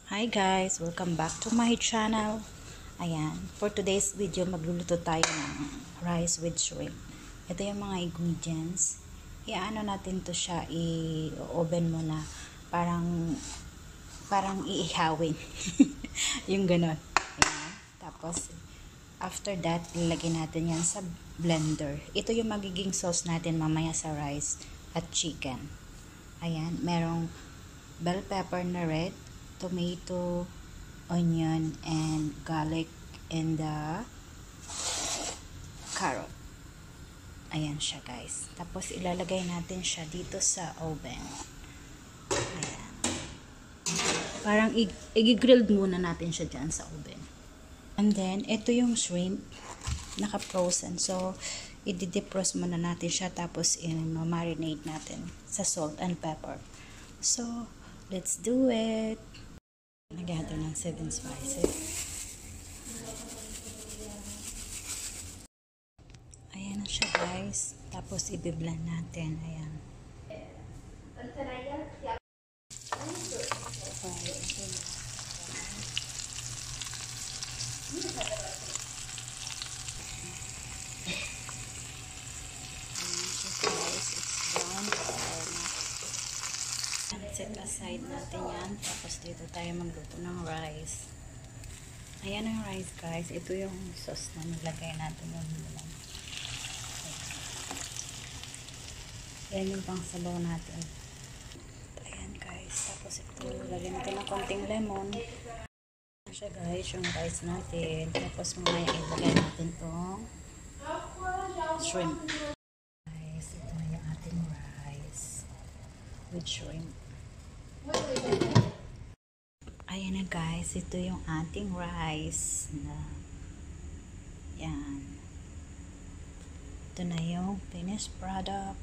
Hi guys! Welcome back to my channel. Ayan, for today's video magluluto tayo ng rice with shrimp. Ito yung mga ingredients. Iaano natin to siya, i-oven muna. Parang iihawin. Yung ganon. Ayan. Tapos, after that, ilagay natin yan sa blender. Ito yung magiging sauce natin mamaya sa rice at chicken. Ayan, merong bell pepper na red, tomato, onion, and garlic, and the carrot. Ayan siya guys. Tapos ilalagay natin siya dito sa oven. Ayan. Parang i-grilled muna natin siya dyan sa oven. And then, ito yung shrimp. Naka-frozen. So, i-defrost muna natin siya. Tapos, i-marinate natin sa salt and pepper. So, let's do it. Lagyan natin ng 7 spices. Ayan na siya guys. Tapos i-blend natin. Ayan. Set aside natin yan. Tapos dito tayo magluto ng rice. Ayan ang rice guys. Ito yung sauce na nilagay natin yung lemon. Ayan yung pang sabaw natin. Ayan guys. Tapos ito, lagyan natin ng konting lemon. Ayan siya guys, yung rice natin. Tapos mamaya ilagay natin tong shrimp. Guys, ito na yung ating rice with shrimp. Ayan na guys, ito yung ating rice na yan. Ito na yung finished product.